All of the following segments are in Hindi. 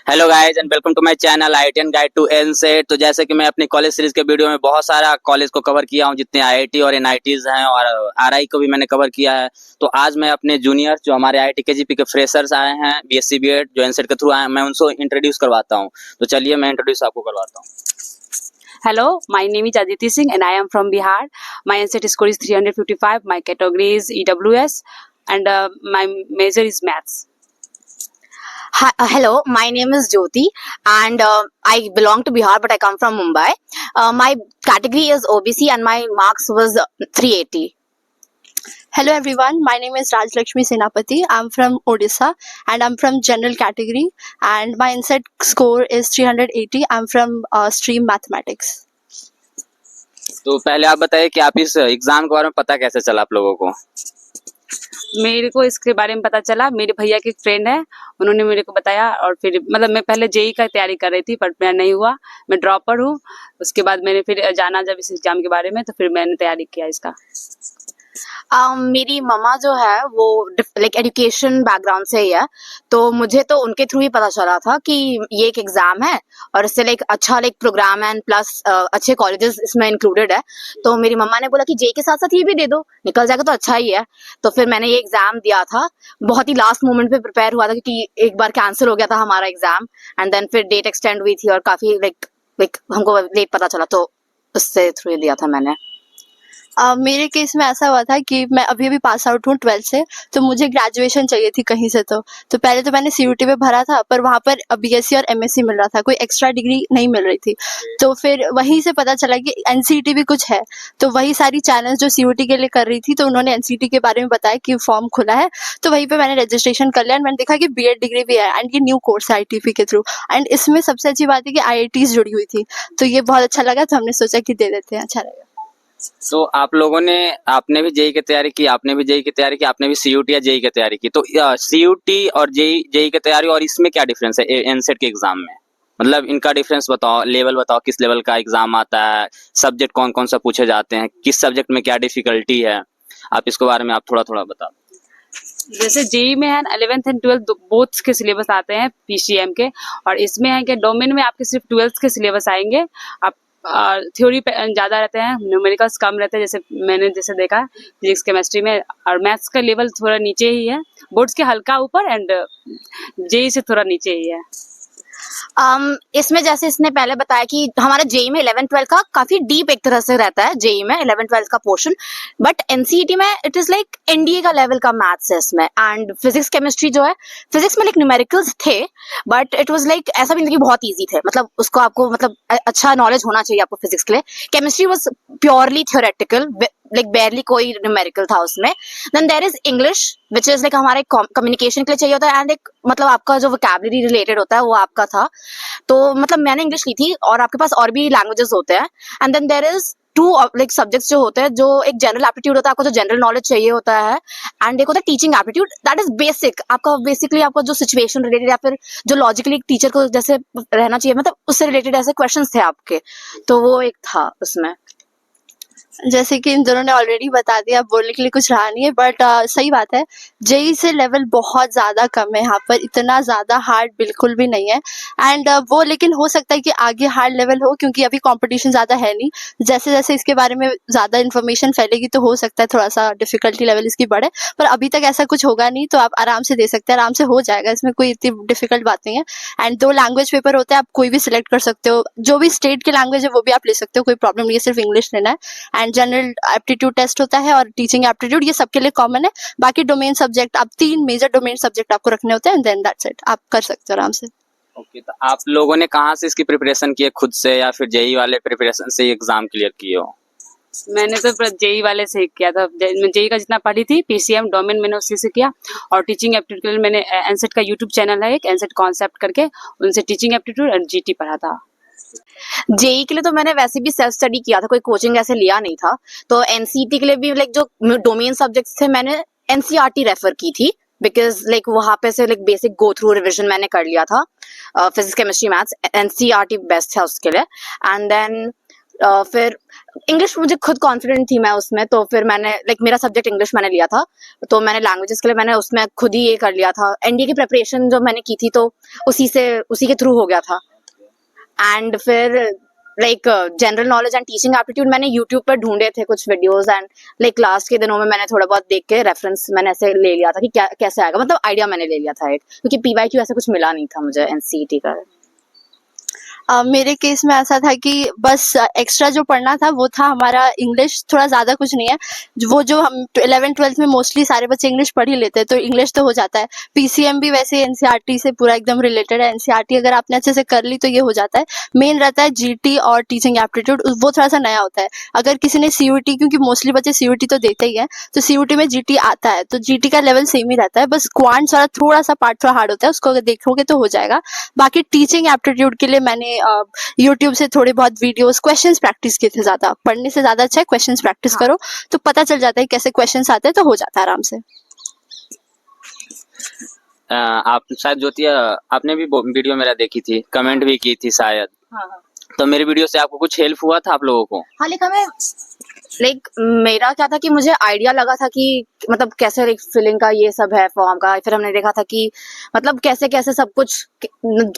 Hello guys and welcome to my channel ITN guide to enset. तो जैसे कि मैं अपनी कॉलेज सीरीज के वीडियो में बहुत सारा कॉलेज को कवर किया हूं, जितने आईआईटी और एनआईटीज हैं और आरआई को भी मैंने कवर किया है। तो आज मैं अपने जूनियर जो हमारे आईआईटी केजीपी के फ्रेशर्स आए हैं बीएससी बीएड जो एनसेट के थ्रू आए हैं, मैं उनको इंट्रोड्यूस करवाता हूँ। तो चलिए मैं इंट्रोड्यूस आपको करवाता हूँ। Hello, my name is Aditi Singh and I am from Bihar. My NCET score is 355. My category is EWS and my major is maths. Hi, hello, my name is Jyoti and I belong to Bihar but I come from Mumbai. My category is OBC and my marks was 380. Hello everyone, my name is Raj Lakshmi Senapati. I'm from Odisha and I'm from general category and my NCET score is 380. I'm from stream mathematics. तो पहले आप बताइए कि आप इस एग्जाम के बारे में पता कैसे चला आप लोगों को? मेरे को इसके बारे में पता चला, मेरे भैया के फ्रेंड है, उन्होंने मेरे को बताया। और फिर मतलब मैं पहले जेई का तैयारी कर रही थी बट मैं नहीं हुआ, मैं ड्रॉपर हूँ। उसके बाद मैंने फिर जाना जब इस एग्जाम के बारे में तो फिर मैंने तैयारी किया इसका। मेरी मम्मा जो है वो लाइक एजुकेशन बैकग्राउंड से ही है, तो मुझे तो उनके थ्रू ही पता चला था कि ये एक एग्जाम है और इससे लाइक अच्छा लाइक प्रोग्राम है प्लस अच्छे कॉलेजेस इसमें इंक्लूडेड है। तो मेरी मम्मा ने बोला कि जेई के साथ साथ ये भी दे दो, निकल जाएगा तो अच्छा ही है। तो फिर मैंने ये एग्जाम दिया था, बहुत ही लास्ट मोमेंट पे प्रिपेयर हुआ था क्योंकि एक बार कैंसिल हो गया था हमारा एग्जाम एंड देन फिर डेट एक्सटेंड हुई थी और काफी लाइक हमको लेट पता चला, तो उससे थ्रू दिया था मैंने। मेरे केस में ऐसा हुआ था कि मैं अभी अभी पास आउट हूँ 12th से, तो मुझे ग्रेजुएशन चाहिए थी कहीं से। तो पहले तो मैंने सीयूटी पे भरा था पर वहाँ पर बीएससी और एमएससी मिल रहा था, कोई एक्स्ट्रा डिग्री नहीं मिल रही थी। तो फिर वहीं से पता चला कि एनसीईटी भी कुछ है, तो वही सारी चैलेंज जो सीयूटी के लिए कर रही थी तो उन्होंने एनसीईटी के बारे में बताया कि फॉर्म खुला है। तो वहीं पे मैंने रजिस्ट्रेशन कर लिया एंड मैंने देखा कि बीएड डिग्री भी है एंड ये न्यू कोर्स है आईटीपी के थ्रू। एंड इसमें सबसे अच्छी बात है कि आईआईटीज जुड़ी हुई थी, तो ये बहुत अच्छा लगा। तो हमने सोचा कि दे देते हैं, अच्छा रहेगा। तो आप लोगों ने आपने भी जेई की तैयारी की, आपने भी जेई की तैयारी की, आपने भी सीयूटी या जेई की तैयारी की। तो सीयूटी और जेई की तैयारी और इसमें क्या डिफरेंस है एनसेट के एग्जाम में? मतलब इनका डिफरेंस बताओ, लेवल बताओ, किस लेवल का एग्जाम आता है, सब्जेक्ट कौन कौन सा पूछे जाते हैं, किस सब्जेक्ट में क्या डिफिकल्टी है, आप इसके बारे में आप थोड़ा थोड़ा बता दो। जैसे जेई में है 11th एंड 12th बोथ के सिलेबस आते हैं पीसीएम के, और इसमें है कि डोमेन में आपके सिर्फ 12th के सिलेबस आएंगे। आप थ्योरी पे ज्यादा रहते हैं, न्यूमेरिकल्स कम रहते हैं, जैसे मैंने देखा फिजिक्स केमिस्ट्री में। और मैथ्स का लेवल थोड़ा नीचे ही है, बोर्ड्स के हल्का ऊपर एंड जेई से थोड़ा नीचे ही है। इसमें जैसे इसने पहले बताया कि हमारा जेई में 11-12 का काफी डीप एक तरह से रहता है, जेई में 11-12 का पोर्शन, बट एनसीईटी में इट इज लाइक एनडीए का लेवल का मैथ्स है इसमें। एंड फिजिक्स केमिस्ट्री जो है, फिजिक्स में लाइक न्यूमेरिकल्स थे बट इट वाज लाइक ऐसा भी नहीं कि बहुत इजी थे, मतलब उसको आपको मतलब अच्छा नॉलेज होना चाहिए आपको फिजिक्स के लिए। Chemistry was purely theoretical, like barely कोई न्यूमेरिकल था उसमें। Then there is English which is like हमारे कम्युनिकेशन के लिए चाहिए होता है एंड एक मतलब आपका जो वोकैबुलरी रिलेटेड होता है वो आपका था। तो मतलब मैंने इंग्लिश ली थी और आपके पास और भी लैंग्वेजेस होते हैं। And then there is two like subjects जो होते हैं, जो एक जनरल एप्टीट्यूड होता है, आपको जो जनरल नॉलेज चाहिए होता है, एंड एक होता है teaching aptitude, that is basic आपका, बेसिकली आपका जो सिचुएशन रिलेटेड या फिर जो लॉजिकली टीचर को जैसे रहना चाहिए, मतलब उससे रिलेटेड ऐसे क्वेश्चंस थे आपके, तो वो एक था उसमें। जैसे कि इन दोनों ने ऑलरेडी बता दिया, बोलने के लिए कुछ रहा नहीं है, बट सही बात है, जेई से लेवल बहुत ज़्यादा कम है यहाँ पर, इतना ज़्यादा हार्ड बिल्कुल भी नहीं है। एंड वो लेकिन हो सकता है कि आगे हार्ड लेवल हो, क्योंकि अभी कंपटीशन ज़्यादा है नहीं। जैसे जैसे इसके बारे में ज़्यादा इन्फॉर्मेशन फैलेगी तो हो सकता है थोड़ा सा डिफिकल्टी लेवल इसकी बढ़े, पर अभी तक ऐसा कुछ होगा नहीं, तो आप आराम से दे सकते हैं, आराम से हो जाएगा, इसमें कोई इतनी डिफिकल्ट बात नहीं है। एंड 2 लैंग्वेज पेपर होते हैं, आप कोई भी सिलेक्ट कर सकते हो, जो भी स्टेट की लैंग्वेज है वो भी आप ले सकते हो, कोई प्रॉब्लम नहीं है, सिर्फ इंग्लिश लेना है। एंड जनरल एप्टीट्यूड टेस्ट होता है और टीचिंग एप्टीट्यूड, ये सबके लिए कॉमन है। बाकी डोमेन सब्जेक्ट, आप 3 मेजर डोमेन सब्जेक्ट आपको रखने होते हैं एंड देन दैट्स इट, आप कर सकते हो आराम से। ओके, तो आप लोगों ने कहाँ से इसकी प्रिपरेशन की है, खुद से या फिर जेई वाले प्रिपरेशन से एग्जाम क्लियर किए हो? मैंने तो जेई वाले से ही किया था, मैं जेई का जितना पढ़ी थी पीसीएम डोमेन मैंने उसी से किया। और टीचिंग एप्टीट्यूड के लिए मैंने एनसेट का यूट्यूब चैनल है एक, एनसेट कॉन्सेप्ट करके, उनसे टीचिंग एप्टीट्यूड और जीटी पढ़ा था। जेई के लिए तो मैंने वैसे भी सेल्फ स्टडी किया था, कोई कोचिंग ऐसे लिया नहीं था। तो एनसीईटी के लिए भी लाइक जो डोमेन सब्जेक्ट्स थे मैंने एनसीईआरटी रेफर की थी, बिकॉज लाइक वहां पे से like basic go through revision मैंने कर लिया था। Physics chemistry maths NCERT best है उसके लिए। एंड देन फिर इंग्लिश मुझे खुद कॉन्फिडेंट थी मैं उसमें, तो फिर मैंने लाइक मेरा सब्जेक्ट इंग्लिश मैंने लिया था, तो मैंने लैंग्वेजेस के लिए मैंने उसमें खुद ही ये कर लिया था। एनडीए की प्रिपरेशन जो मैंने की थी तो उसी के थ्रू हो गया था। एंड फिर like general knowledge and teaching aptitude मैंने यूट्यूब पर ढूंढे थे कुछ वीडियोस, एंड लाइक लास्ट के दिनों में मैंने थोड़ा बहुत देख के रेफरेंस मैंने ऐसे ले लिया था कि क्या कैसे आएगा, मतलब आइडिया मैंने ले लिया था एक, क्योंकि पीवाईक्यू ऐसा कुछ मिला नहीं था मुझे एनसीईटी का। मेरे केस में ऐसा था कि बस एक्स्ट्रा जो पढ़ना था वो था हमारा इंग्लिश, थोड़ा ज़्यादा कुछ नहीं है। वो जो हम 11th-12th में मोस्टली सारे बच्चे इंग्लिश पढ़ ही लेते हैं, तो इंग्लिश तो हो जाता है। पीसीएम भी वैसे एनसीईआरटी से पूरा एकदम रिलेटेड है। एनसीईआरटी अगर आपने अच्छे से कर ली तो ये हो जाता है। मेन रहता है जीटी और टीचिंग एप्टीट्यूड, वो थोड़ा सा नया होता है। अगर किसी ने सीयूटी, क्योंकि मोस्टली बच्चे सीयूटी तो देते ही हैं, तो सीयूटी में जीटी आता है, तो जीटी का लेवल सेम ही रहता है। बस क्वांट्स वाला थोड़ा सा पार्ट थोड़ा हार्ड होता है, उसको अगर देखोगे तो हो जाएगा। बाकी टीचिंग एप्टीट्यूड के लिए मैंने यूट्यूब से थोड़े बहुत वीडियोस, क्वेश्चंस प्रैक्टिस किए थे। ज़्यादा पढ़ने से ज़्यादा अच्छा है क्वेश्चंस प्रैक्टिस करो, तो पता चल जाता है कैसे क्वेश्चंस आते हैं, तो हो जाता है आराम से। आप शायद ज्योति आपने भी वीडियो मेरा देखी थी, कमेंट भी की थी शायद, तो मेरे वीडियो से आपको कुछ हेल्प हुआ था आप लोगों को? हाँ, लेकिन हमें लाइक मेरा क्या था कि मुझे आइडिया लगा था कि मतलब कैसे लाइक फिलिंग का ये सब है फॉर्म का, फिर हमने देखा था कि मतलब कैसे कैसे सब कुछ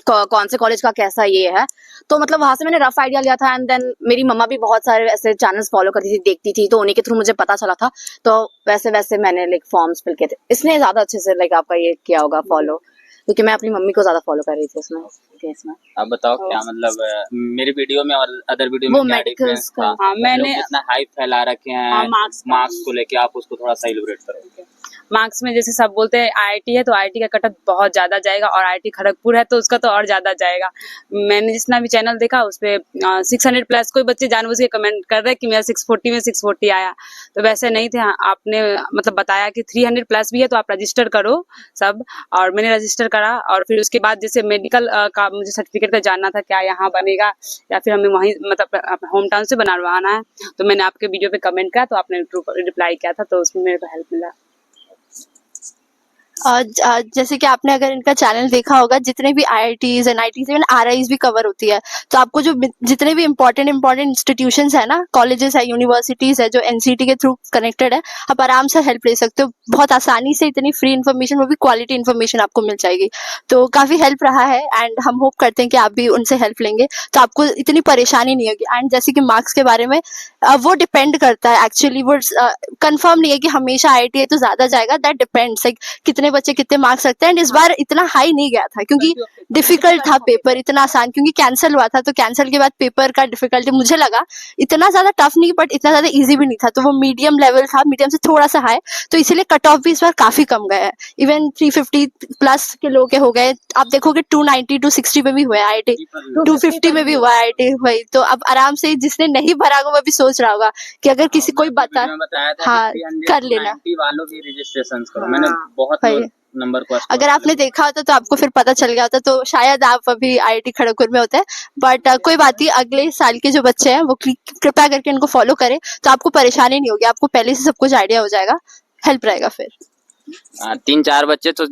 कौन से कॉलेज का कैसा ये है, तो मतलब वहां से मैंने रफ आइडिया लिया था। एंड देन मेरी मम्मा भी बहुत सारे ऐसे चैनल्स फॉलो करती थी, देखती थी, तो उन्हीं के थ्रू मुझे पता चला था, तो वैसे वैसे मैंने लाइक फॉर्म्स फिल किए थे। इसने ज्यादा अच्छे से लाइक आपका ये किया होगा फॉलो, क्योंकि मैं अपनी मम्मी को ज्यादा फॉलो कर रही थी उसमें केस में। आप बताओ क्या मतलब मेरी वीडियो में और अदर वीडियो वो में क्या medicals डिफरेंस था? हाँ, मैंने- लोग इतना हाइप फैला रखे हैं हाँ, मार्क्स को लेके, आप उसको थोड़ा सा इलैबोरेट करो। मार्क्स में जैसे सब बोलते हैं आईआईटी है तो आईआईटी का कटअप बहुत ज्यादा जाएगा, और आईआईटी खड़गपुर है तो उसका तो और ज्यादा जाएगा। मैंने जितना भी चैनल देखा उस पे 600 प्लस, कोई बच्चे जानबूझ के कमेंट कर रहे हैं कि मेरा 640 में 640 आया, तो वैसे नहीं थे। हाँ, आपने मतलब बताया कि 300 प्लस भी है तो आप रजिस्टर करो सब, और मैंने रजिस्टर करा। और फिर उसके बाद जैसे मेडिकल का मुझे सर्टिफिकेट का जानना था, क्या यहाँ बनेगा या फिर हमें वहीं मतलब होम टाउन से बनवाना है, तो मैंने आपके वीडियो पे कमेंट किया, तो आपने रिप्लाई किया था, तो उसमें मेरे को हेल्प मिला। जैसे कि आपने अगर इनका चैनल देखा होगा, जितने भी आईआईटीज, एनआईटीज, इवन आरआईज भी कवर होती है, तो आपको जो जितने भी इंपॉर्टेंट इंस्टीट्यूशंस है ना, कॉलेजेस है, यूनिवर्सिटीज है, जो एनसीईटी के थ्रू कनेक्टेड है, आप आराम से हेल्प ले सकते हो बहुत आसानी से। इतनी फ्री इन्फॉर्मेशन, वो भी क्वालिटी इन्फॉर्मेशन आपको मिल जाएगी, तो काफी हेल्प रहा है। एंड हम होप करते हैं कि आप भी उनसे हेल्प लेंगे तो आपको इतनी परेशानी नहीं होगी। एंड जैसे कि मार्क्स के बारे में, वो डिपेंड करता है एक्चुअली, वो कंफर्म नहीं है कि हमेशा आईआईटी है तो ज्यादा जाएगा, दैट डिपेंड्स, लाइक कितने बच्चे कितने मार्क्स रखते हैं। एंड इस बार इतना हाई नहीं गया था क्योंकि डिफिकल्ट था पेपर, इतना आसान क्योंकि कैंसिल हुआ था, तो कैंसिल के बाद पेपर का डिफिकल्टी मुझे लगा इतना ज्यादा टफ नहीं, बट इतना ज्यादा इजी भी नहीं था, तो वो मीडियम लेवल था, मीडियम से थोड़ा सा हाई, तो इसीलिए कट ऑफ भी इस बार काफी कम गया है। इवन 350 प्लस के लोग के हो गए, आप देखोगे 290 260 में भी हुआ है आईआईटी, 250 में भी हुआ है आईआईटी वही। तो अब आराम से जिसने नहीं भरा होगा वो भी सोच रहा होगा कि अगर किसी कोई बता, बताया था हाँ, कि 300 कर लेना। 90 वालों भी रजिस्ट्रेशन करो, मैंने बहुत भाई, नंबर को अगर आपने देखा होता तो आपको फिर पता चल गया होता, तो शायद आप अभी आईआईटी खड़गपुर में होते हैं। बट कोई बात नहीं, अगले साल के जो बच्चे हैं वो कृपया करके इनको फॉलो करें, तो आपको परेशानी नहीं होगी, आपको पहले से सब कुछ आइडिया हो जाएगा, हेल्प रहेगा फिर। 3-4 बच्चे तो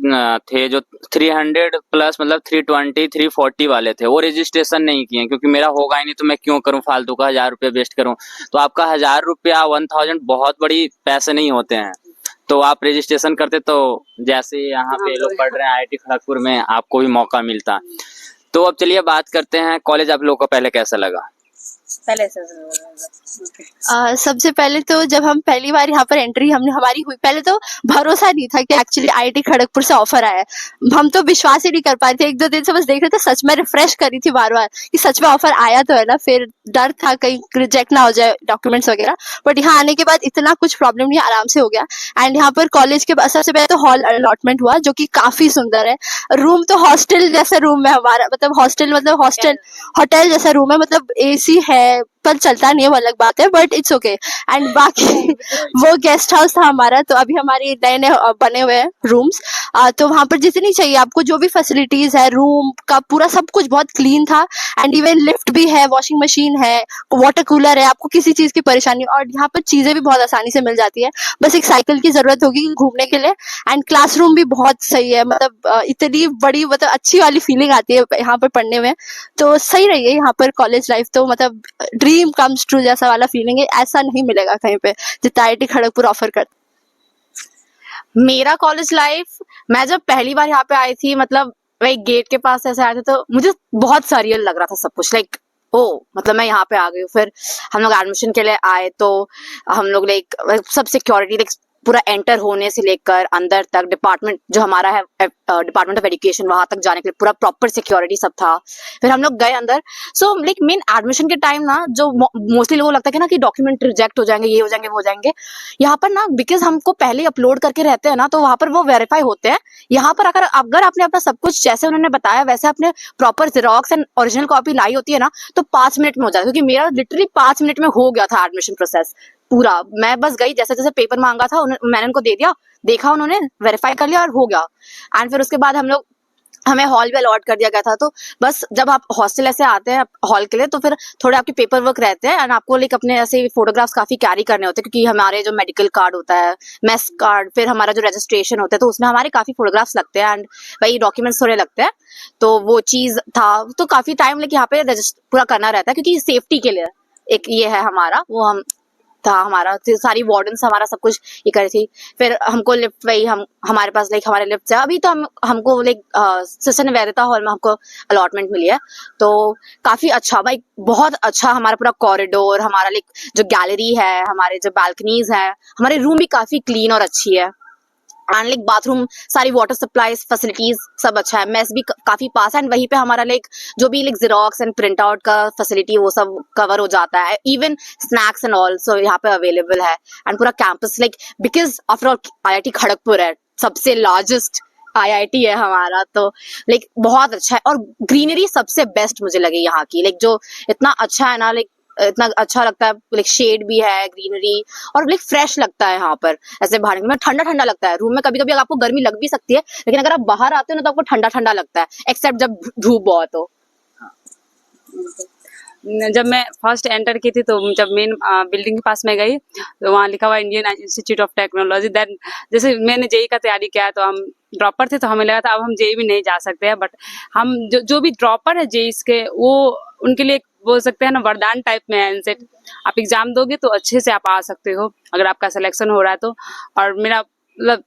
थे जो 300 प्लस मतलब 320 340 वाले थे, वो रजिस्ट्रेशन नहीं किए क्योंकि मेरा होगा ही नहीं तो मैं क्यों करूं, फालतू का 1000 रुपया वेस्ट करूं। तो आपका 1000 रुपया 1000 बहुत बड़ी पैसे नहीं होते हैं, तो आप रजिस्ट्रेशन करते तो जैसे यहाँ पे लोग पढ़ रहे हैं आईआईटी खड़गपुर में, आपको भी मौका मिलता। तो अब चलिए बात करते हैं, कॉलेज आप लोगों को पहले कैसा लगा? पहले से सबसे पहले तो जब हम पहली बार यहाँ पर एंट्री हमारी हुई, पहले तो भरोसा नहीं था कि एक्चुअली आईआईटी खड़गपुर से ऑफर आया है। हम तो विश्वास ही नहीं कर पा रहे थे, 1-2 दिन से बस देख रहे थे, सच में रिफ्रेश कर रही थी बार बार कि सच में ऑफर आया तो है ना। फिर डर था कहीं रिजेक्ट ना हो जाए डॉक्यूमेंट्स वगैरह, बट यहाँ आने के बाद इतना कुछ प्रॉब्लम नहीं, आराम से हो गया। एंड यहाँ पर कॉलेज के बाद सबसे पहले तो हॉल अलॉटमेंट हुआ, जो कि काफी सुंदर है। रूम तो हॉस्टल जैसा रूम है हमारा, मतलब हॉस्टल होटल जैसा रूम है, मतलब एसी है पर चलता नहीं है, वो अलग बात है, बट इट्स ओके। एंड बाकी वो गेस्ट हाउस था हमारा, तो अभी हमारे नए नए बने हुए हैं रूम्स, तो वहां पर जितनी चाहिए आपको जो भी फैसिलिटीज है, रूम का पूरा सब कुछ बहुत क्लीन था। एंड इवन लिफ्ट भी है, वॉशिंग मशीन है, वाटर कूलर है, आपको किसी चीज की परेशानी, और यहाँ पर चीजें भी बहुत आसानी से मिल जाती है, बस एक साइकिल की जरूरत होगी घूमने के लिए। एंड क्लासरूम भी बहुत सही है, मतलब इतनी बड़ी, मतलब अच्छी वाली फीलिंग आती है यहाँ पर पढ़ने में, तो सही रही है यहाँ पर कॉलेज लाइफ, तो मतलब ड्रीम ड्रीम कम्स ट्रू जैसा वाला फीलिंग है, ऐसा नहीं मिलेगा कहीं पे जितना IIT खड़गपुर ऑफर करता। मेरा कॉलेज लाइफ, मैं जब पहली बार यहाँ पे आई थी, मतलब वही गेट के पास ऐसे आए थे, तो मुझे बहुत सरियल लग रहा था सब कुछ, लाइक ओ मतलब मैं यहाँ पे आ गई हूँ। फिर हम लोग एडमिशन के लिए आए तो हम लोग लाइक सब सिक्योरिटी, लाइक पूरा एंटर होने से लेकर अंदर तक, डिपार्टमेंट जो हमारा है डिपार्टमेंट ऑफ एजुकेशन, वहां तक जाने के लिए पूरा प्रॉपर सिक्योरिटी सब था। फिर हम लोग गए अंदर। सो लाइक मेन एडमिशन के टाइम ना, जो मोस्टली लोगों को लगता है कि ना कि डॉक्यूमेंट रिजेक्ट हो जाएंगे, ये हो जाएंगे, वो हो जाएंगे, यहाँ पर ना बिकॉज हमको पहले अपलोड करके रहते हैं ना, तो वहां पर वो वेरीफाई होते हैं। यहाँ पर अगर अगर आपने अपना सब कुछ जैसे उन्होंने बताया वैसे आपने proper xerox and original copy लाई होती है ना, तो 5 मिनट में हो जाता है। क्योंकि मेरा लिटरली 5 मिनट में हो गया था एडमिशन प्रोसेस पूरा। मैं बस गई, जैसे जैसे पेपर मांगा था मैंने उनको दे दिया, देखा उन्होंने, वेरीफाई कर लिया और हो गया। एंड फिर उसके बाद हमें हॉल भी अलॉट कर दिया गया था। तो बस जब आप हॉस्टल ऐसे आते हैं हॉल के लिए, तो फिर थोड़े आपके पेपर वर्क रहते हैं एंड आपको लाइक अपने ऐसे फोटोग्राफ्स काफी कैरी करने होते हैं, क्योंकि हमारे जो मेडिकल कार्ड होता है, मेस कार्ड, फिर हमारा जो रजिस्ट्रेशन होता है, तो उसमें हमारे काफी फोटोग्राफ्स लगते हैं एंड वही डॉक्यूमेंट्स थोड़े लगते हैं। तो वो चीज था, तो काफी टाइम लाइक यहाँ पे पूरा करना रहता है, क्योंकि सेफ्टी के लिए एक ये है हमारा, वो हम था हमारा, सारी वार्डन्स हमारा सब कुछ ये करी थी। फिर हमको लिफ्ट, वही हमारे पास लाइक हमारे लिफ्ट है अभी, तो हमको लाइक सिस्टर निवेदिता हॉल में हमको अलॉटमेंट मिली है। तो काफी अच्छा भाई, बहुत अच्छा हमारा पूरा कॉरिडोर, हमारा लाइक जो गैलरी है, हमारे जो बालकनीज है, हमारे रूम भी काफी क्लीन और अच्छी है। एंड लाइक बाथरूम, सारी वाटर सप्लाईज फैसिलिटीज सब अच्छा है। मेस भी काफी पास है एंड वहीं पे हमारा लाइक जो भी like xerox and print out का फैसिलिटी वो सब कवर हो जाता है। Even snacks and all so यहाँ पे अवेलेबल है। एंड पूरा campus like, because after all IIT Kharagpur है, सबसे लार्जेस्ट IIT है हमारा, तो लाइक बहुत अच्छा है। और ग्रीनरी सबसे बेस्ट मुझे लगी यहाँ की, लाइक जो इतना अच्छा है ना, लाइक इतना अच्छा लगता है, लाइक शेड भी है, ग्रीनरी, और लाइक फ्रेश लगता है यहाँ पर। ऐसे बाहर में ठंडा ठंडा लगता है, रूम में कभी कभी आपको गर्मी लग भी सकती है, लेकिन अगर आप बाहर आते हो ना तो आपको ठंडा ठंडा लगता है, एक्सेप्ट जब धूप बहुत हो। जब मैं फर्स्ट एंटर की थी, तो जब मेन बिल्डिंग के पास में गई, तो वहाँ लिखा हुआ Indian Institute of Technology. Then जैसे मैंने जेई का तैयारी किया, तो हम ड्रॉपर थे, तो हमें लगा था अब हम जेई भी नहीं जा सकते हैं। बट हम जो भी ड्रॉपर है जेई के, वो उनके लिए बोल सकते हैं ना वरदान टाइप में है एनसेट। आप एग्जाम दोगे तो अच्छे से आप आ सकते हो, अगर आपका सिलेक्शन हो रहा है तो। और मेरा मतलब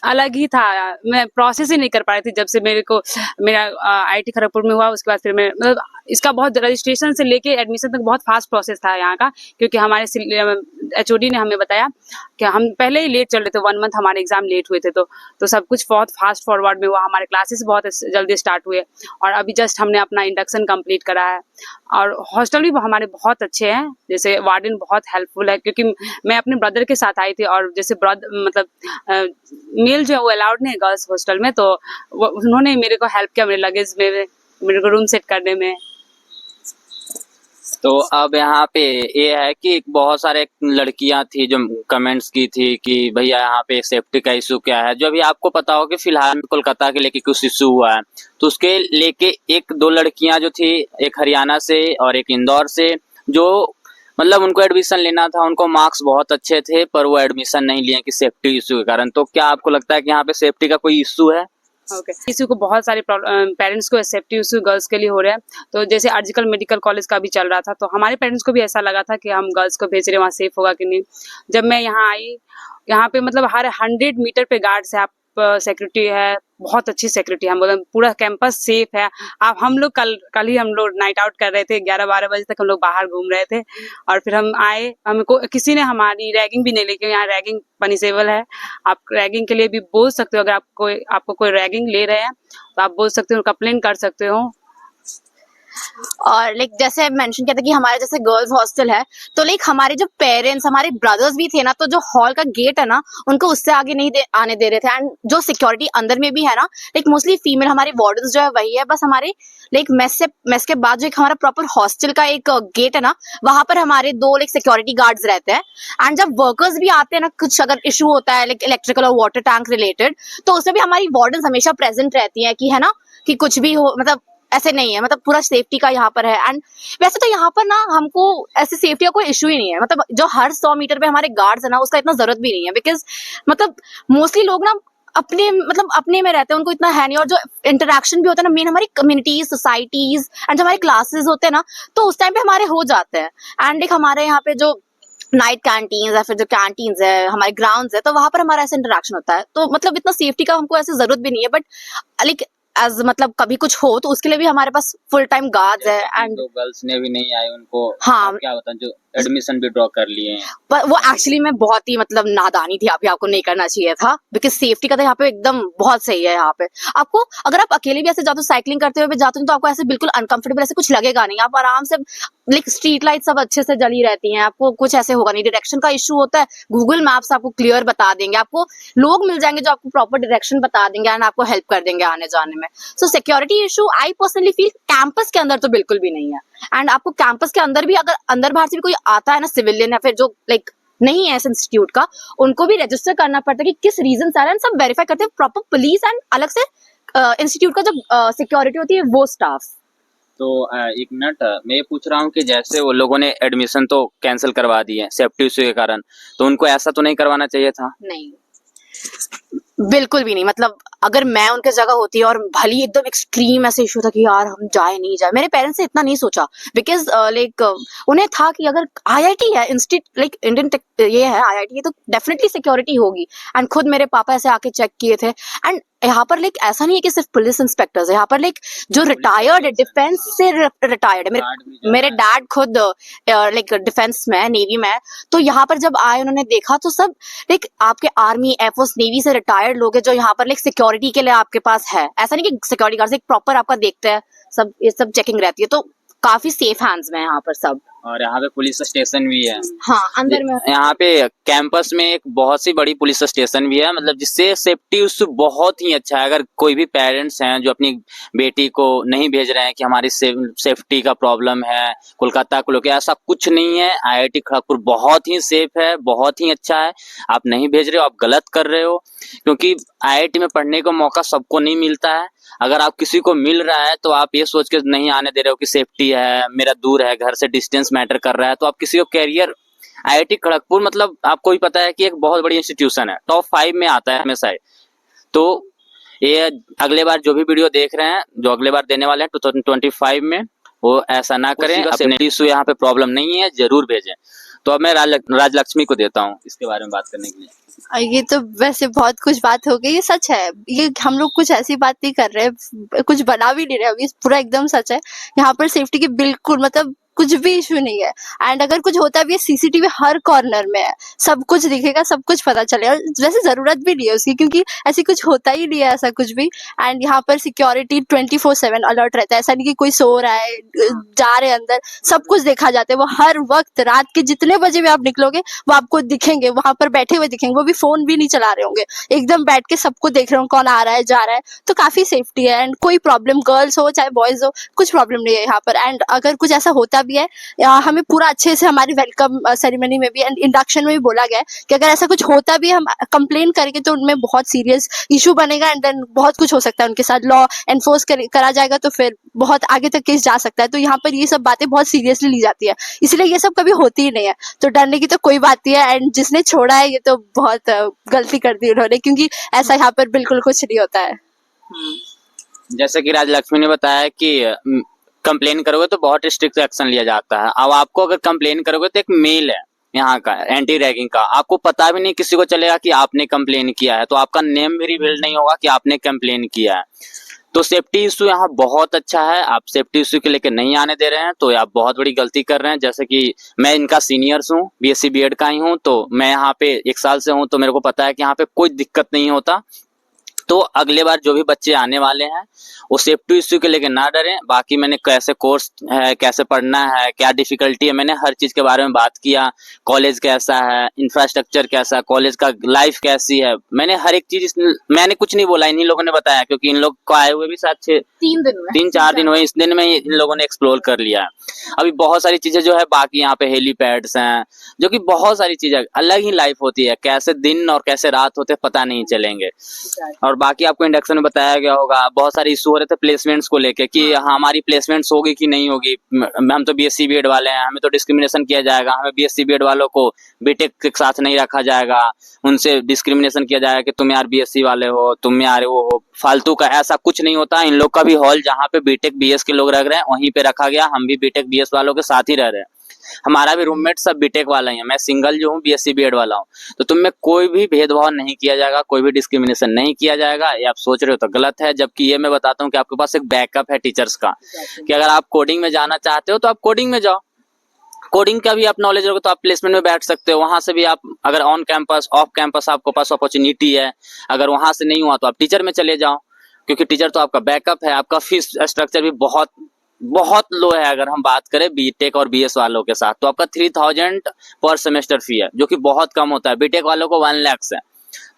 अलग ही था, मैं प्रोसेस ही नहीं कर पा रही थी जब से मेरा IIT खड़गपुर में हुआ। उसके बाद फिर मैं मतलब इसका बहुत रजिस्ट्रेशन से लेके एडमिशन तक बहुत फास्ट प्रोसेस था यहाँ का, क्योंकि हमारे HOD ने हमें बताया कि हम पहले ही लेट चल रहे थे, 1 मंथ हमारे एग्जाम लेट हुए थे, तो सब कुछ बहुत फास्ट फॉरवर्ड में हुआ। हमारे क्लासेस बहुत जल्दी स्टार्ट हुए और अभी जस्ट हमने अपना इंडक्शन कंप्लीट करा है। और हॉस्टल भी हमारे बहुत अच्छे हैं, जैसे वार्डन बहुत हेल्पफुल है, क्योंकि मैं अपने ब्रदर के साथ आई थी, और जैसे मतलब मेल जो है वो अलाउड नहीं है गर्ल्स हॉस्टल में, तो उन्होंने मेरे को हेल्प किया मेरे लगेज में, मेरे को रूम सेट करने में। तो अब यहाँ पे ये है कि बहुत सारे लड़कियां थी जो कमेंट्स की थी कि भैया यहाँ पे सेफ्टी का इशू क्या है। जो अभी आपको पता हो कि फिलहाल कोलकाता के लेके कुछ इशू हुआ है, तो उसके लेके 1-2 लड़कियां जो थी, एक हरियाणा से और एक इंदौर से, जो मतलब उनको एडमिशन लेना था, उनको मार्क्स बहुत अच्छे थे, पर वो एडमिशन नहीं लिए कि सेफ्टी इशू के कारण। तो क्या आपको लगता है कि यहाँ पे सेफ्टी का कोई इशू है? इसी को बहुत सारे पेरेंट्स को सेफ्टी इशू गर्ल्स के लिए हो रहे हैं। तो जैसे आजकल मेडिकल कॉलेज का भी चल रहा था, तो हमारे पेरेंट्स को भी ऐसा लगा था कि हम गर्ल्स को भेज रहे हैं, वहाँ सेफ होगा कि नहीं। जब मैं यहाँ आई, यहाँ पे मतलब हर 100 मीटर पे गार्ड्स है, आप सिक्योरिटी है, बहुत अच्छी सिक्योरिटी है, मतलब पूरा कैंपस सेफ है। आप हम लोग कल ही हम लोग नाइट आउट कर रहे थे, 11-12 बजे तक हम लोग बाहर घूम रहे थे, और फिर हम आए, हमको किसी ने हमारी रैगिंग भी नहीं, लेकिन यहाँ रैगिंग पनिशेबल है। आप रैगिंग के लिए भी बोल सकते हो, अगर आपको कोई रैगिंग ले रहे हैं तो आप बोल सकते हो, कंप्लेन कर सकते हो। और लाइक जैसे मेंशन किया था कि हमारे जैसे गर्ल्स हॉस्टल है, तो लाइक हमारे जो पेरेंट्स, हमारे ब्रदर्स भी थे ना, तो जो हॉल का गेट है ना, उनको उससे आगे नहीं आने दे रहे थे। एंड जो सिक्योरिटी अंदर में भी है ना, लाइक मोस्टली फीमेल हमारे वार्डन्स जो है वही है। बस हमारे लाइक मेस के बाद जो एक हमारा प्रॉपर हॉस्टल का एक गेट है ना, वहां पर हमारे 2 लाइक सिक्योरिटी गार्ड्स रहते हैं। एंड जब वर्कर्स भी आते हैं ना, कुछ अगर इशू होता है लाइक इलेक्ट्रिकल और वाटर टैंक रिलेटेड, तो उसमें भी हमारी वार्डन्स हमेशा प्रेजेंट रहती है, कि है ना कि कुछ भी हो, मतलब ऐसे नहीं है, मतलब पूरा सेफ्टी का यहाँ पर है। एंड वैसे तो यहाँ पर ना हमको ऐसे सेफ्टी का कोई इशू ही नहीं है, मतलब जो हर 100 मीटर पे हमारे गार्ड्स है ना, उसका इतना जरूरत भी नहीं है, बिकॉज मतलब मोस्टली लोग ना अपने मतलब अपने में रहते हैं, उनको इतना है नहीं, और जो इंटरेक्शन भी होता है ना मेन हमारी कम्युनिटीज, सोसाइटीज एंड जो हमारे क्लासेस होते हैं ना, तो उस टाइम पे हमारे हो जाते हैं। एंड एक हमारे यहाँ पे जो नाइट कैंटीन्स या फिर जो कैंटीन्स है, हमारे ग्राउंड्स है, तो वहां पर हमारा ऐसा इंटरेक्शन होता है। तो मतलब इतना सेफ्टी का हमको ऐसे जरूरत भी नहीं है, बट लाइक एज मतलब कभी कुछ हो तो उसके लिए भी हमारे पास फुल टाइम गार्ड्स है। एंड तो गर्ल्स ने भी नहीं आए उनको, हाँ। आप क्या बताएं जो एडमिशन भी ड्रॉ कर लिए हैं? पर वो एक्चुअली में बहुत ही मतलब नादानी थी, अभी आपको नहीं करना चाहिए था, बिकॉज सेफ्टी का तो यहाँ पे एकदम बहुत सही है। यहाँ पे आपको अगर आप अकेले भी ऐसे जाते हो, साइकिलिंग करते हुए भी जाते हो, तो आपको ऐसे बिल्कुल अनकंफर्टेबल ऐसे कुछ लगेगा नहीं। आप आराम से, लाइक स्ट्रीट लाइट सब अच्छे से जली रहती हैं, आपको कुछ ऐसे होगा नहीं। डायरेक्शन का इशू होता है, गूगल मैप्स आपको क्लियर बता देंगे, आपको लोग मिल जाएंगे जो आपको प्रॉपर डायरेक्शन बता देंगे एंड आपको हेल्प कर देंगे आने जाने में। सो security issue I personally feel campus के अंदर तो बिल्कुल भी नहीं है। एंड आपको कैंपस के अंदर भी अगर अंदर बाहर से भी कोई आता है ना, सिविलियन या फिर जो लाइक नहीं है इस इंस्टीट्यूट का, उनको भी रजिस्टर करना पड़ता है कि किस रीजन से आ रहा है, सब वेरीफाई करते हैं प्रॉपर पुलिस एंड अलग से इंस्टीट्यूट का जो सिक्योरिटी होती है वो स्टाफ। तो एक मिनट, मैं ये पूछ रहा हूँ कि जैसे वो लोगों ने एडमिशन तो कैंसिल करवा दी है सेफ्टी इशू के कारण, तो उनको ऐसा तो नहीं करवाना चाहिए था? नहीं, बिल्कुल भी नहीं। मतलब अगर मैं उनके जगह होती और भली एकदम एक्सट्रीम ऐसे इशू था कि यार हम जाए नहीं जाए, मेरे पेरेंट्स ने इतना नहीं सोचा, बिकॉज लाइक उन्हें था कि अगर आईआईटी है, इंस्टीट्यूट लाइक इंडियन ये है आईआईटी, तो डेफिनेटली सिक्योरिटी होगी। एंड खुद मेरे पापा ऐसे आके चेक किए थे। एंड यहाँ पर लाइक ऐसा नहीं है कि सिर्फ पुलिस इंस्पेक्टर्स है, यहाँ पर लाइक जो रिटायर्ड है, डिफेंस से रिटायर्ड है, मेरे डैड खुद लाइक डिफेंस में है, नेवी में है। तो यहाँ पर जब आए उन्होंने देखा तो सब लाइक आपके आर्मी, एयरफोर्स, नेवी से रिटायर्ड लोग हैं जो यहाँ पर लाइक सिक्योरिटी के लिए आपके पास है। ऐसा नहीं कि सिक्योरिटी गार्ड, एक प्रॉपर आपका देखते हैं सब, ये सब चेकिंग रहती है, तो काफी सेफ हैंड्स में है यहाँ पर सब। और यहाँ पे पुलिस स्टेशन भी है। हाँ, अंदर में यहाँ पे कैंपस में एक बहुत सी बड़ी पुलिस स्टेशन भी है, मतलब जिससे सेफ्टी उससे बहुत ही अच्छा है। अगर कोई भी पेरेंट्स हैं जो अपनी बेटी को नहीं भेज रहे हैं कि हमारी सेफ्टी का प्रॉब्लम है कोलकाता को लेकर, ऐसा कुछ नहीं है। आईआईटी खड़गपुर बहुत ही सेफ है, बहुत ही अच्छा है। आप नहीं भेज रहे हो, आप गलत कर रहे हो, क्योंकि आईआईटी में पढ़ने का मौका सबको नहीं मिलता है। अगर आप किसी को मिल रहा है तो आप ये सोच के नहीं आने दे रहे हो कि सेफ्टी है, मेरा दूर है घर से, डिस्टेंस मैटर कर रहा है, तो आप किसी को कैरियर, आईआईटी खड़गपुर मतलब आपको भी पता है कि एक बहुत बड़ी इंस्टीट्यूशन है, टॉप 5 में आता है हमेशा। तो ये अगले बार जो भी वीडियो देख रहे हैं, जो अगले बार देने वाले हैं 2025 में, वो ऐसा ना करें। अपने इशू यहाँ पे प्रॉब्लम नहीं है, जरूर भेजें। तो अब मैं राजलक्ष्मी को देता हूँ इसके बारे में बात करने के लिए। ये तो वैसे बहुत कुछ बात हो गई, ये सच है। ये हम लोग कुछ ऐसी बात नहीं कर रहे, कुछ बना भी नहीं रहे, ये पूरा एकदम सच है। यहाँ पर सेफ्टी की बिल्कुल मतलब कुछ भी इशू नहीं है। एंड अगर कुछ होता भी है, सीसीटीवी हर कॉर्नर में है, सब कुछ दिखेगा, सब कुछ पता चलेगा। वैसे जरूरत भी नहीं है उसकी, क्योंकि ऐसी कुछ होता ही नहीं है ऐसा कुछ भी। एंड यहाँ पर सिक्योरिटी 24/7 अलर्ट रहता है। ऐसा नहीं कि कोई सो रहा है, जा रहे अंदर, सब कुछ देखा जाता है। वो हर वक्त रात के जितने बजे भी आप निकलोगे वो आपको दिखेंगे, वहां पर बैठे हुए दिखेंगे। वो भी फोन भी नहीं चला रहे होंगे, एकदम बैठ के सबको देख रहे होंगे कौन आ रहा है जा रहा है। तो काफी सेफ्टी है। एंड कोई प्रॉब्लम, गर्ल्स हो चाहे बॉयज हो, कुछ प्रॉब्लम नहीं है यहाँ पर। एंड अगर कुछ ऐसा होता भी है, हमें पूरा अच्छे से हमारी वेलकम सेरेमनी में भी एंड इंडक्शन में भी बोला गया है कि अगर ऐसा कुछ होता भी हम कंप्लेन करेंगे तो उनमें बहुत सीरियस इशू बनेगा। एंड देन बहुत कुछ हो सकता है उनके साथ, लॉ एनफोर्स करा जाएगा, तो फिर बहुत आगे तक केस जा सकता है। तो यहाँ पर ये सब बातें बहुत सीरियसली ली जाती है, इसलिए ये सब कभी होती ही नहीं है। तो डरने की तो कोई बात नहीं है। एंड जिसने छोड़ा है ये तो बहुत गलती कर दी उन्होंने, क्योंकि ऐसा यहाँ पर बिल्कुल कुछ नहीं होता है। जैसे कि राजलक्ष्मी ने बताया कि कंप्लेन करोगे तो बहुत स्ट्रिक्ट एक्शन लिया जाता है। अब आपको अगर कंप्लेन करोगे तो एक मेल है यहाँ का एंटी रैगिंग का, आपको पता भी नहीं किसी को चलेगा कि आपने कंप्लेन किया है, तो आपका नेम भी रिवील नहीं होगा कि आपने कंप्लेन किया है। तो सेफ्टी इशू यहाँ बहुत अच्छा है। आप सेफ्टी इशू के लेके नहीं आने दे रहे हैं तो आप बहुत बड़ी गलती कर रहे हैं। जैसे कि मैं इनका सीनियर्स हूँ, बीएससी बीएड का ही हूँ, तो मैं यहाँ पे 1 साल से हूँ, तो मेरे को पता है कि यहाँ पे कोई दिक्कत नहीं होता। तो अगले बार जो भी बच्चे आने वाले हैं वो सेफ्टी इश्यू के लेके ना डरें। बाकी मैंने कैसे कोर्स है, कैसे पढ़ना है, क्या डिफिकल्टी है, मैंने हर चीज के बारे में बात किया। कॉलेज कैसा है, इंफ्रास्ट्रक्चर कैसा है, कॉलेज का लाइफ कैसी है, मैंने हर एक चीज, मैंने कुछ नहीं बोला, इन्हीं लोगों ने बताया, क्योंकि इन लोग को आए हुए भी साथ 3-4 दिन हुए, इस दिन में इन लोगों ने एक्सप्लोर कर लिया है। अभी बहुत सारी चीजें जो है बाकी यहाँ पे हेलीपैड्स हैं, जो कि बहुत सारी चीजें अलग ही लाइफ होती है, कैसे दिन और कैसे रात होते पता नहीं चलेंगे। और बाकी आपको इंडक्शन में बताया गया होगा, बहुत सारे इशू हो रहे थे प्लेसमेंट्स को लेके कि हमारी प्लेसमेंट्स होगी कि नहीं होगी। हम तो बीएससी बीएड वाले हैं, हमें तो डिस्क्रिमिनेशन किया जाएगा, हमें बीएससी बीएड वालों को बीटेक के साथ नहीं रखा जाएगा, उनसे डिस्क्रिमिनेशन किया जाएगा कि तुम यार बीएससी वाले हो, तुम यार वो हो। फालतू का ऐसा कुछ नहीं होता। इन लोग का भी हॉल जहाँ पे बीटेक बीएस के लोग रह रहे हैं वहीं पे रखा गया। हम भी बीटेक बीएस वालों के साथ ही रह रहे हैं, हमारा भी रूममेट सब बीटेक वाला ही है। मैं सिंगल जो हूँ बीएससी बीएड वाला हूँ। तो तुम में कोई भी भेदभाव नहीं किया जाएगा, कोई भी डिस्क्रिमिनेशन नहीं किया जाएगा। ये आप सोच रहे हो तो गलत है। जबकि ये मैं बताता हूँ कि आपके पास एक बैकअप है टीचर्स का, कि अगर आप कोडिंग में जाना चाहते हो तो आप कोडिंग में जाओ, कोडिंग का भी आप नॉलेज रखो तो आप प्लेसमेंट में बैठ सकते हो। वहां से भी आप अगर ऑन कैंपस ऑफ कैंपस आपके पास अपॉर्चुनिटी है, अगर वहां से नहीं हुआ तो आप टीचर में चले जाओ, क्योंकि टीचर तो आपका बैकअप है। आपका फीस स्ट्रक्चर भी बहुत बहुत लो है। अगर हम बात करें बीटेक और बीएस वालों के साथ तो आपका 3000 पर सेमेस्टर फी है, जो कि बहुत कम होता है। बीटेक वालों को 1 लाख है।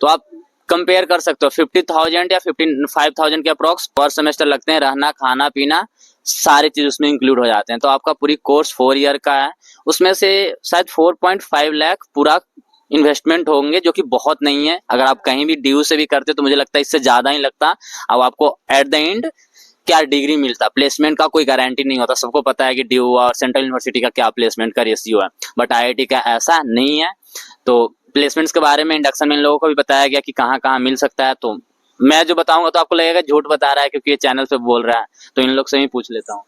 तो आप कंपेयर कर सकते हो, 50,000 या 55,000 के अप्रोक्स पर सेमेस्टर लगते हैं। रहना खाना पीना सारे चीज उसमें इंक्लूड हो जाते हैं। तो आपका पूरी कोर्स 4 ईयर का है, उसमें से शायद 4.5 लाख पूरा इन्वेस्टमेंट होंगे, जो कि बहुत नहीं है। अगर आप कहीं भी ड्यू से भी करते तो मुझे लगता है इससे ज्यादा ही लगता। अब आपको एट द एंड क्या डिग्री मिलता, प्लेसमेंट का कोई गारंटी नहीं होता। सबको पता है कि ड्यू और सेंट्रल यूनिवर्सिटी का क्या प्लेसमेंट का रेशियो है, बट आईआईटी का ऐसा नहीं है। तो प्लेसमेंट्स के बारे में इंडक्शन में इन लोगों को भी बताया गया कि कहाँ कहाँ मिल सकता है। तो मैं जो बताऊंगा तो आपको लगेगा झूठ बता रहा है, क्योंकि ये चैनल पे बोल रहा है। तो इन लोग से ही पूछ लेता हूँ।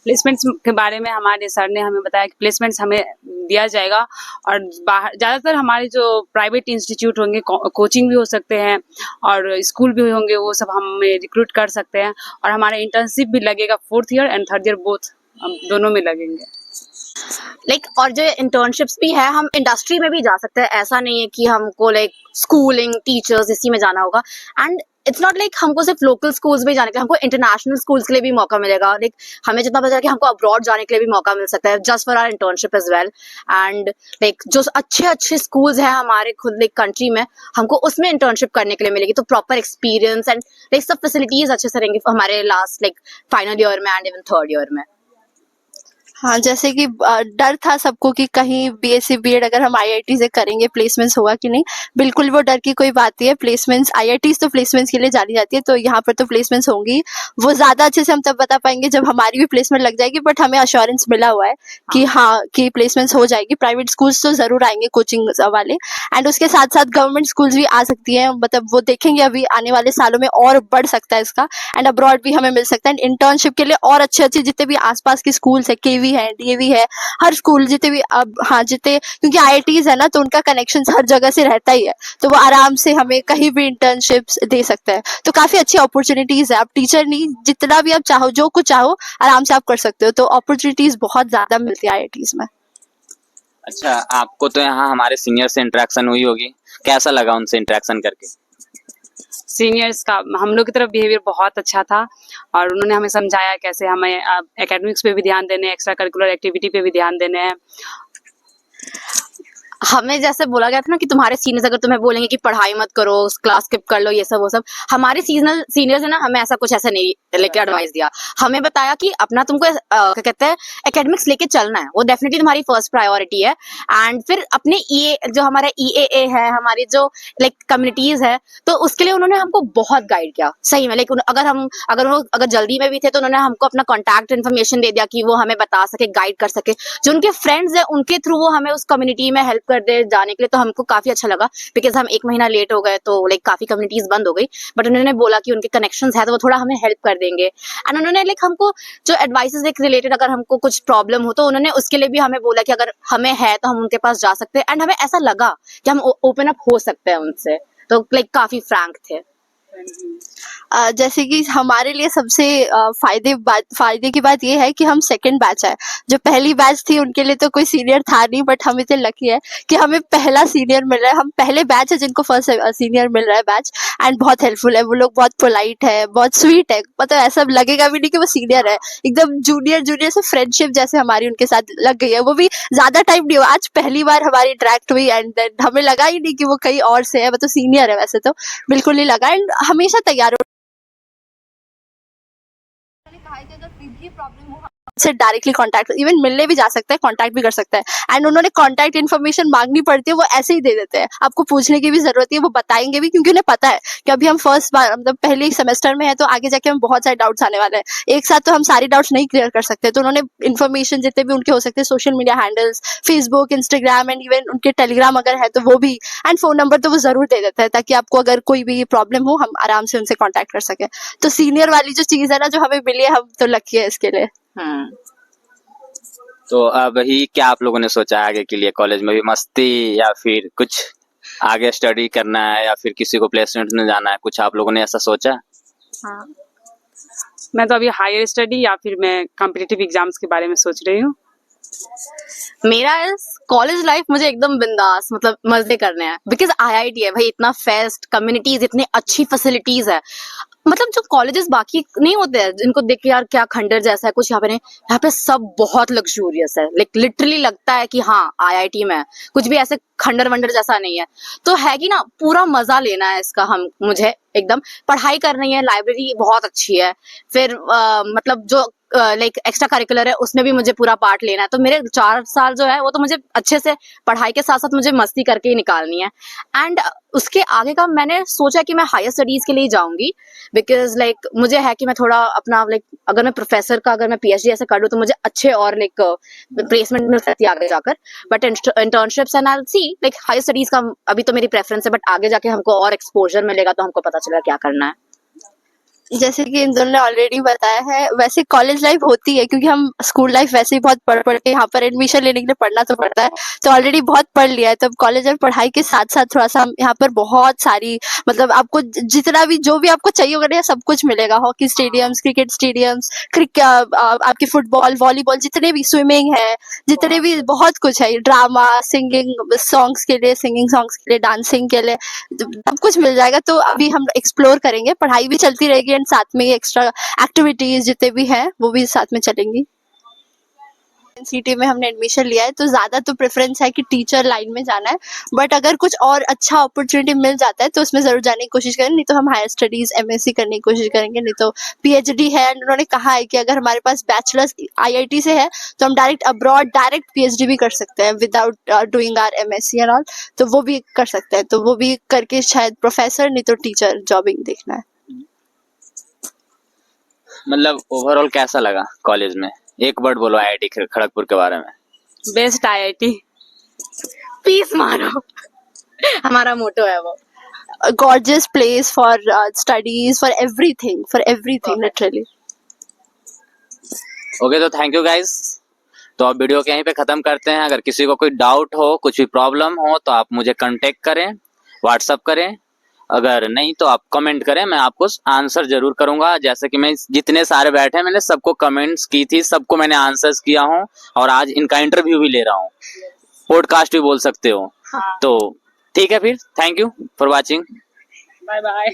प्लेसमेंट्स के बारे में हमारे सर ने हमें बताया कि प्लेसमेंट्स हमें दिया जाएगा, और बाहर ज़्यादातर हमारे जो प्राइवेट इंस्टीट्यूट होंगे, कोचिंग भी हो सकते हैं और स्कूल भी होंगे, वो सब हमें रिक्रूट कर सकते हैं। और हमारा इंटर्नशिप भी लगेगा 4th year and 3rd year both, हम दोनों में लगेंगे। और जो इंटर्नशिप्स भी है, हम इंडस्ट्री में भी जा सकते हैं। ऐसा नहीं है कि हमको स्कूलिंग टीचर्स इसी में जाना होगा। एंड इट्स नॉट हमको सिर्फ लोकल स्कूल्स में जाने के लिए, हमको इंटरनेशनल स्कूल्स के लिए भी मौका मिलेगा। हमें जितना पता है कि हमको अब्रॉड जाने के लिए भी मौका मिल सकता है, just for our internship as well. And जो अच्छे अच्छे स्कूल्स हैं हमारे खुद कंट्री में, हमको उसमें इंटर्नशिप करने के लिए मिलेगी। तो प्रॉपर एक्सपीरियंस एंड सब फैसिलिटीज अच्छे से रहेंगे हमारे लास्ट फाइनल ईयर में एंड इवन 3rd ईयर में। हाँ, जैसे कि डर था सबको कि कहीं बीएससी बीएड अगर हम आईआईटी से करेंगे प्लेसमेंट्स होगा कि नहीं। बिल्कुल वो डर की कोई बात नहीं है। प्लेसमेंट्स आईआईटीज तो प्लेसमेंट्स के लिए जानी जाती है, तो यहाँ पर तो प्लेसमेंट्स होंगी। वो ज़्यादा अच्छे से हम तब बता पाएंगे जब हमारी भी प्लेसमेंट लग जाएगी, बट हमें अश्योरेंस मिला हुआ है कि हाँ कि प्लेसमेंट्स हो जाएगी। प्राइवेट स्कूल्स तो ज़रूर आएंगे कोचिंग वाले, एंड उसके साथ साथ गवर्नमेंट स्कूल्स भी आ सकती हैं। मतलब वो देखेंगे अभी आने वाले सालों में और बढ़ सकता है इसका, एंड अब्रॉड भी हमें मिल सकता है। इंटर्नशिप के लिए और अच्छे अच्छे जितने भी आसपास के स्कूल्स है, केवी है, डीएवी है, हर स्कूल जितने भी अब जितने, क्योंकि आईआईटीज है ना, तो उनका कनेक्शन हर जगह से रहता ही है, तो वो आराम से हमें कहीं भी इंटर्नशिप्स दे सकते हैं। तो काफी अच्छी अपॉर्चुनिटीज है। आप टीचर नहीं, जितना भी आप चाहो, जो कुछ चाहो आराम से आप कर सकते हो। तो अपॉर्चुनिटीज बहुत ज्यादा मिलती है आईआईटीज में। अच्छा, आपको तो यहाँ हमारे सीनियर से इंटरेक्शन हुई होगी, कैसा लगा उनसे इंटरेक्शन करके? सीनियर्स का हम लोग की तरफ बिहेवियर बहुत अच्छा था, और उन्होंने हमें समझाया कैसे हमें एकेडमिक्स पे भी ध्यान देने, एक्स्ट्रा करिकुलर एक्टिविटी पे भी ध्यान देने हैं। हमें जैसे बोला गया था ना कि तुम्हारे सीनियर्स अगर तुम्हें बोलेंगे कि पढ़ाई मत करो, क्लास स्किप कर लो, ये सब वो सब, हमारे सीनियर्स है ना, हमें ऐसा कुछ ऐसा नहीं लेके एडवाइस दिया। हमें बताया कि अपना तुमको क्या कहते हैं एकेडमिक्स लेके चलना है, वो डेफिनेटली तुम्हारी फर्स्ट प्रायोरिटी है। एंड फिर अपने जो हमारा EAA है, हमारी जो कम्युनिटीज है, तो उसके लिए उन्होंने हमको बहुत गाइड किया सही में। अगर जल्दी में भी थे तो उन्होंने हमको अपना कॉन्टैक्ट इन्फॉर्मेशन दे दिया कि वो हमें बता सके, गाइड कर सके। जो उनके फ्रेंड्स है उनके थ्रू वो हमें उस कम्युनिटी में हेल्प कर दे जाने के लिए, तो हमको काफी अच्छा लगा। बिकॉज हम 1 महीना लेट हो गए तो काफी कम्युनिटीज बंद हो गई, बट उन्होंने बोला कि उनके कनेक्शंस है तो वो थोड़ा हमें हेल्प कर देंगे। एंड उन्होंने हमको जो एडवाइसेस रिलेटेड, अगर हमको कुछ प्रॉब्लम हो तो उन्होंने उसके लिए भी हमें बोला कि अगर हमें है तो हम उनके पास जा सकते हैं। एंड हमें ऐसा लगा कि हम ओपन अप हो सकते हैं उनसे, तो काफी फ्रैंक थे। जैसे कि हमारे लिए सबसे फायदे की बात ये है कि हम सेकंड बैच है। जो पहली बैच थी उनके लिए तो कोई सीनियर था नहीं, बट हम इतने लकी है कि हमें पहला सीनियर मिल रहा है। हम पहले बैच है जिनको फर्स्ट सीनियर मिल रहा है बैच, एंड बहुत हेल्पफुल है। वो लोग बहुत पोलाइट है, बहुत स्वीट है, मतलब ऐसा लगेगा भी नहीं कि वो सीनियर है। एकदम जूनियर से फ्रेंडशिप जैसे हमारी उनके साथ लग गई है। वो भी ज्यादा टाइम नहीं हुआ, आज पहली बार हमारी इंटरेक्ट हुई, एंड देन हमें लगा ही नहीं कि वो कहीं और से है, मतलब सीनियर है वैसे तो बिल्कुल नहीं लगा। एंड हमेशा तैयार से डायरेक्टली कांटेक्ट, इवन मिलने भी जा सकते हैं, कांटेक्ट भी कर सकते हैं। एंड उन्होंने कांटेक्ट इन्फॉर्मेशन मांगनी पड़ती है वो ऐसे ही दे देते हैं, आपको पूछने की भी जरूरत नहीं है, वो बताएंगे भी, क्योंकि उन्हें पता है कि अभी हम फर्स्ट बार मतलब पहले सेमेस्टर में है, तो आगे जाके हम बहुत सारे डाउट्स आने वाले हैं, एक साथ तो हम सारी डाउट्स नहीं क्लियर कर सकते। तो उन्होंने इन्फॉर्मेशन जितने भी उनके हो सकते हैं, social media handles, Facebook, Instagram and even उनके टेलीग्राम अगर है तो वो भी, एंड फोन नंबर तो वो जरूर दे देते हैं, ताकि आपको अगर कोई भी प्रॉब्लम हो हम आराम से उनसे कॉन्टेक्ट कर सके। तो सीनियर वाली जो चीज है ना जो हमें मिली है, हम तो लकी है इसके लिए। तो अब ही क्या आप लोगों ने सोचा है आगे के लिए? कॉलेज में भी मस्ती या फिर कुछ आगे स्टडी करना है या फिर किसी को प्लेसमेंट में जाना है, कुछ आप लोगों ने ऐसा सोचा? हाँ, मैं तो अभी हायर स्टडी या फिर मैं कॉम्पिटिटिव एग्जाम्स के बारे में सोच रही हूँ। मेरा कॉलेज लाइफ मुझे एकदम बिंदास मतलब मजे करने हैं, बिकॉज आईआईटी है भाई, इतना फेस्ट, कम्युनिटीज, इतनी अच्छी फैसिलिटीज है। मतलब जो कॉलेजेस बाकी नहीं होते हैं जिनको देख के यार क्या खंडर जैसा है कुछ, यहाँ पे नहीं, यहाँ पे सब बहुत लग्जूरियस है, लाइक लिटरली लगता है कि हाँ आईआईटी में है, कुछ भी ऐसे खंडर वंडर जैसा नहीं है। तो है कि ना पूरा मजा लेना है इसका, हम मुझे एकदम पढ़ाई करनी है, लाइब्रेरी बहुत अच्छी है, फिर मतलब जो लाइक एक्स्ट्रा करिकुलर है उसमें भी मुझे पूरा पार्ट लेना है। तो मेरे 4 साल जो है वो तो मुझे अच्छे से पढ़ाई के साथ साथ मुझे मस्ती करके ही निकालनी है। एंड उसके आगे का मैंने सोचा कि मैं हायर स्टडीज के लिए जाऊंगी, बिकॉज लाइक मुझे है कि मैं थोड़ा अपना लाइक अगर मैं प्रोफेसर का अगर मैं पीएचडी ऐसे कर लूँ तो मुझे अच्छे और लाइक प्लेसमेंट मिल सकती है आगे जाकर। But internships and I will see, like higher studies का अभी तो मेरी प्रेफरेंस है, बट आगे जाके हमको और एक्सपोजर मिलेगा तो हमको पता चलेगा क्या करना है। जैसे कि इन दोनों ने ऑलरेडी बताया है, वैसे कॉलेज लाइफ होती है क्योंकि हम स्कूल लाइफ वैसे ही बहुत पढ़ के यहाँ पर एडमिशन लेने के लिए पढ़ना तो पड़ता है, तो ऑलरेडी बहुत पढ़ लिया है। तो कॉलेज में पढ़ाई के साथ साथ थोड़ा सा हम यहाँ पर बहुत सारी मतलब आपको जितना भी जो भी आपको चाहिए होगा सब कुछ मिलेगा। हॉकी स्टेडियम्स, क्रिकेट स्टेडियम्स, आपकी फुटबॉल, वॉलीबॉल, जितने भी, स्विमिंग है, जितने भी बहुत कुछ है, ड्रामा, सिंगिंग सॉन्ग्स के लिए, सिंगिंग सॉन्ग्स के लिए, डांसिंग के लिए सब कुछ मिल जाएगा। तो अभी हम एक्सप्लोर करेंगे, पढ़ाई भी चलती रहेगी एंड साथ में एक्स्ट्रा एक्टिविटीज जितने भी हैं वो भी साथ में चलेंगी। एनसीटी में हमने एडमिशन लिया है तो ज्यादा तो प्रेफरेंस है कि टीचर लाइन में जाना है, बट अगर कुछ और अच्छा अपॉर्चुनिटी मिल जाता है तो उसमें जरूर जाने की कोशिश करें, नहीं तो हम हायर स्टडीज एमएससी करने की कोशिश करेंगे, नहीं तो पीएचडी है। एंड उन्होंने कहा है कि अगर हमारे पास बैचलर्स आईआईटी से है तो हम डायरेक्ट अब्रॉड डायरेक्ट पीएचडी भी कर सकते हैं without doing our MSc and all, तो वो भी कर सकते हैं। तो वो भी करके शायद प्रोफेसर नहीं तो टीचर जॉबिंग देखना है। मतलब ओवरऑल कैसा लगा कॉलेज में? एक वर्ड बोलो आईआईटी खड़गपुर के बारे में। Best IIT. पीस मारो हमारा मोटो है वो। Gorgeous place for studies, for everything literally. Okay, तो थैंक यू गाइस। तो अब वीडियो को यहीं पे खत्म करते हैं। अगर किसी को कोई डाउट हो, कुछ भी प्रॉब्लम हो तो आप मुझे कांटेक्ट करें, व्हाट्सअप करें, अगर नहीं तो आप कमेंट करें, मैं आपको आंसर जरूर करूंगा। जैसे कि मैं जितने सारे बैठे हैं मैंने सबको कमेंट्स की थी, सबको मैंने आंसर्स किया हूं और आज इनका इंटरव्यू भी ले रहा हूं, पॉडकास्ट भी बोल सकते हो। हाँ। तो ठीक है, फिर thank you for watching. Bye bye.